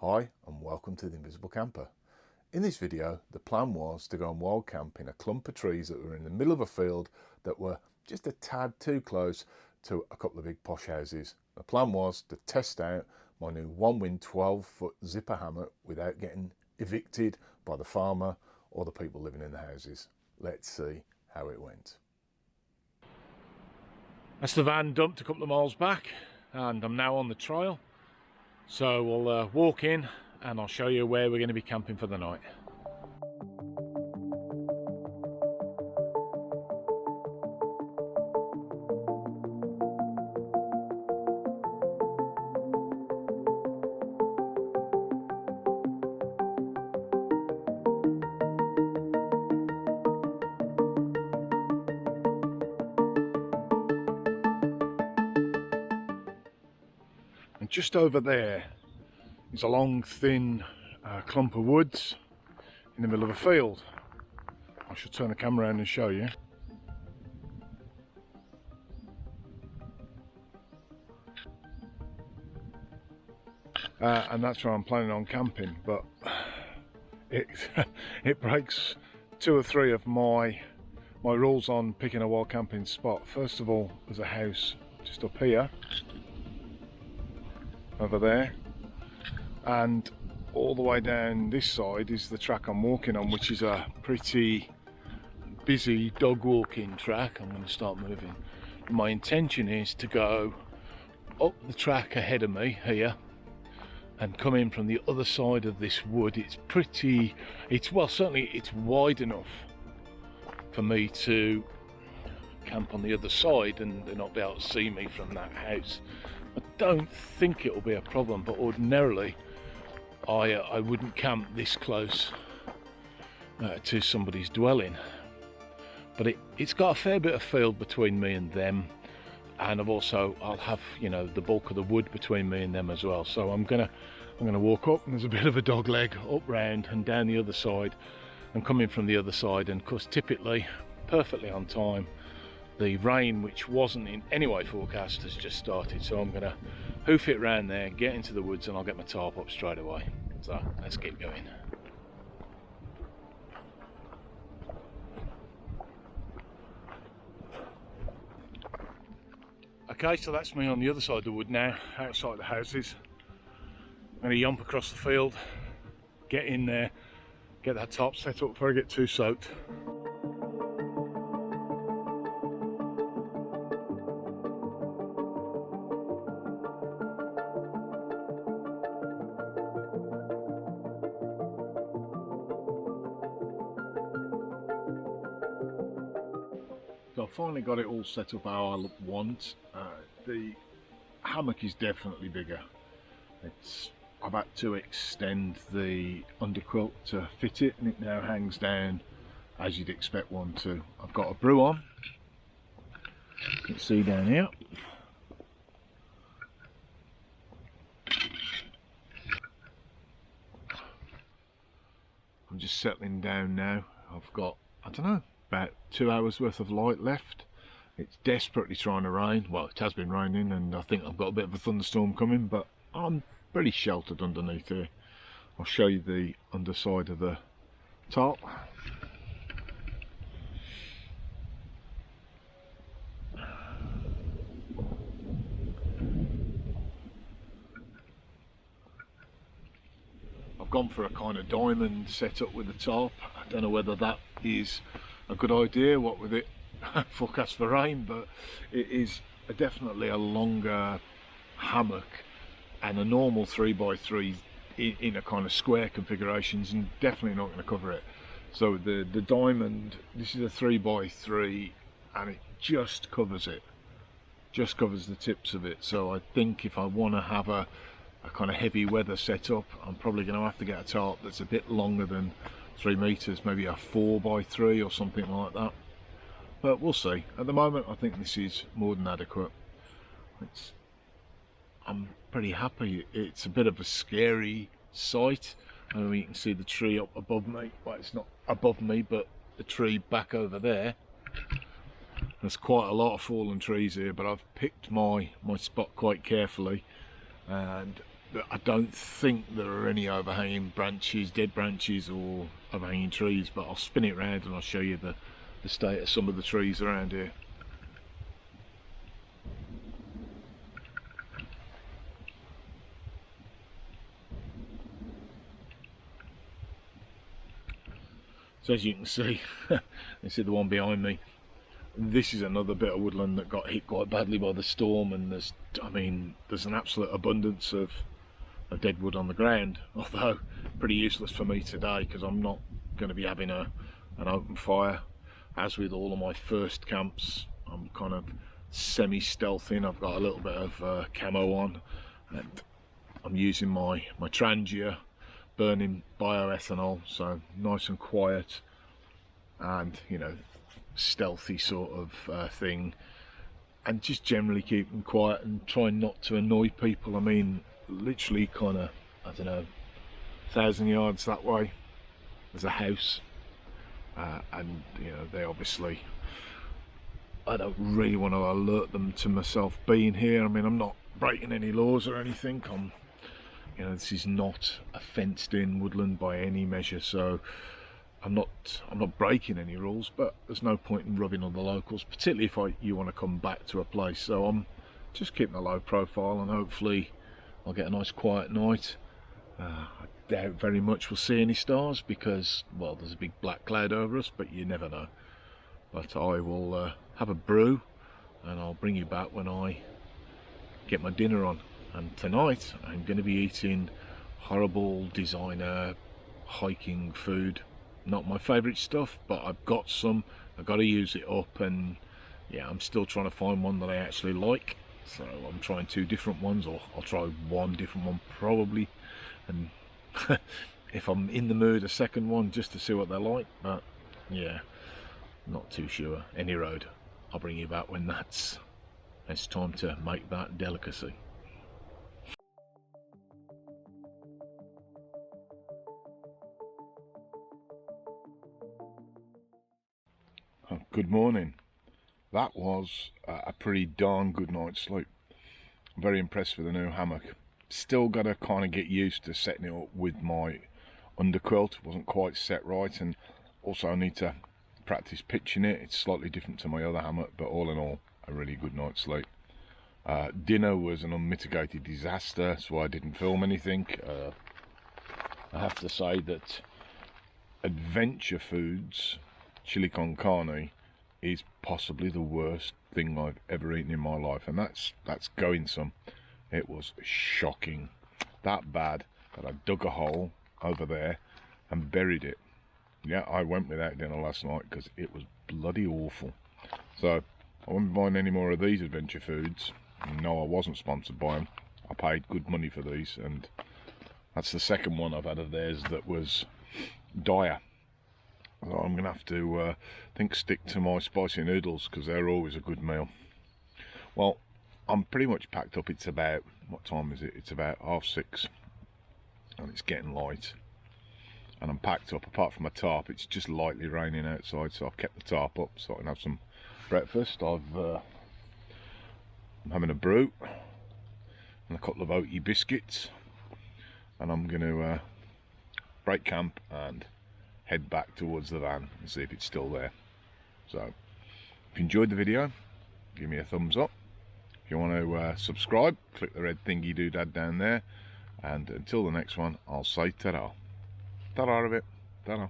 Hi and welcome to the Invisible Camper. In this video the plan was to go and wild camp in a clump of trees that were in the middle of a field that were just a tad too close to a couple of big posh houses. The plan was to test out my new Onewind 12-foot zipper hammock without getting evicted by the farmer or the people living in the houses. Let's see how it went. That's the van dumped a couple of miles back and I'm now on the trail. So we'll walk in and I'll show you where we're going to be camping for the night. And just over there is a long thin clump of woods in the middle of a field. I should turn the camera around and show you. And that's where I'm planning on camping, but it breaks two or three of my rules on picking a wild camping spot. First of all, there's a house just up here, over there, and all the way down this side is the track I'm walking on, which is a pretty busy dog walking track. I'm going to start moving. My intention is to go up the track ahead of me here and come in from the other side of this wood. Certainly it's wide enough for me to camp on the other side and they'll not be able to see me from that house. I don't think it will be a problem, but ordinarily I wouldn't camp this close to somebody's dwelling. But it's got a fair bit of field between me and them, and I'll have, you know, the bulk of the wood between me and them as well. So I'm gonna walk up, and there's a bit of a dog leg up round and down the other side and come in from the other side, and of course typically perfectly on time. The rain, which wasn't in any way forecast, has just started, so I'm going to hoof it round there, get into the woods, and I'll get my tarp up straight away. So let's get going. Okay, so that's me on the other side of the wood now, outside the houses. I'm going to yump across the field, get in there, get that tarp set up before I get too soaked. So I've finally got it all set up how I want. The hammock is definitely bigger. I've had to extend the underquilt to fit it, and it now hangs down as you'd expect one to. I've got a brew on. You can see down here. I'm just settling down now. I've got, I don't know, about 2 hours worth of light left. It's desperately trying to rain. Well, it has been raining, and I think I've got a bit of a thunderstorm coming, but I'm pretty sheltered underneath here. I'll show you the underside of the tarp. I've gone for a kind of diamond setup with the tarp. I don't know whether that is a good idea, what with it forecast for rain, but it is definitely a longer hammock, and a normal 3x3 in a kind of square configurations and definitely not going to cover it. So the diamond, this is a 3x3 and it just covers it, just covers the tips of it. So I think if I want to have a kind of heavy weather setup, I'm probably going to have to get a tarp that's a bit longer than 3 meters, maybe a 4x3 or something like that, but we'll see. At the moment I think this is more than adequate. I'm pretty happy. It's a bit of a scary sight. I mean, you can see the tree up above me. Well, it's not above me, but the tree back over there. There's quite a lot of fallen trees here, but I've picked my spot quite carefully, and I don't think there are any overhanging branches, dead branches or overhanging trees, but I'll spin it round and I'll show you the state of some of the trees around here. So as you can see, this is the one behind me. This is another bit of woodland that got hit quite badly by the storm, and there's an absolute abundance of dead wood on the ground, although pretty useless for me today because I'm not going to be having an open fire. As with all of my first camps, I'm kind of semi-stealthing. I've got a little bit of camo on, and I'm using my Trangia burning bioethanol, so nice and quiet, and you know, stealthy sort of thing, and just generally keeping quiet and trying not to annoy people. I mean, literally kind of, I don't know, 1,000 yards that way there's a house, and you know, they obviously, I don't really want to alert them to myself being here. I mean, I'm not breaking any laws or anything. You know, this is not a fenced in woodland by any measure, so I'm not breaking any rules, but there's no point in rubbing on the locals, particularly if you want to come back to a place. So I'm just keeping a low profile, and hopefully I'll get a nice quiet night. I doubt very much we'll see any stars because, well, there's a big black cloud over us, but you never know. But I will have a brew and I'll bring you back when I get my dinner on. And tonight I'm going to be eating horrible designer hiking food. Not my favourite stuff, but I've got some. I've got to use it up, and yeah, I'm still trying to find one that I actually like. So I'm trying 2 different ones, or I'll try 1 different one probably, and if I'm in the mood, a second one just to see what they're like. But yeah, not too sure. Any road, I'll bring you back when it's time to make that delicacy. Good morning. That was a pretty darn good night's sleep. I'm very impressed with the new hammock. Still got to kind of get used to setting it up with my underquilt. It wasn't quite set right, and also I need to practice pitching it. It's slightly different to my other hammock, but all in all, a really good night's sleep. Dinner was an unmitigated disaster, so I didn't film anything. I have to say that Adventure Foods chili con carne is possibly the worst thing I've ever eaten in my life, and that's going some. It was shocking, that bad that I dug a hole over there and buried it. Yeah, I went without dinner last night because it was bloody awful. So I won't be buying any more of these Adventure Foods. No, I wasn't sponsored by them. I paid good money for these, and that's the second one I've had of theirs that was dire. So I'm going to have to stick to my spicy noodles because they're always a good meal. Well, I'm pretty much packed up. It's about, what time is it? It's about 6:30 and it's getting light. And I'm packed up. Apart from my tarp, it's just lightly raining outside, so I've kept the tarp up so I can have some breakfast. I'm having a brew and a couple of oaty biscuits, and I'm going to break camp and head back towards the van and see if it's still there. So if you enjoyed the video, give me a thumbs up. If you want to subscribe, click the red thingy doodad down there, and until the next one, I'll say ta-ra. Ta-ra a bit. Ta-ra.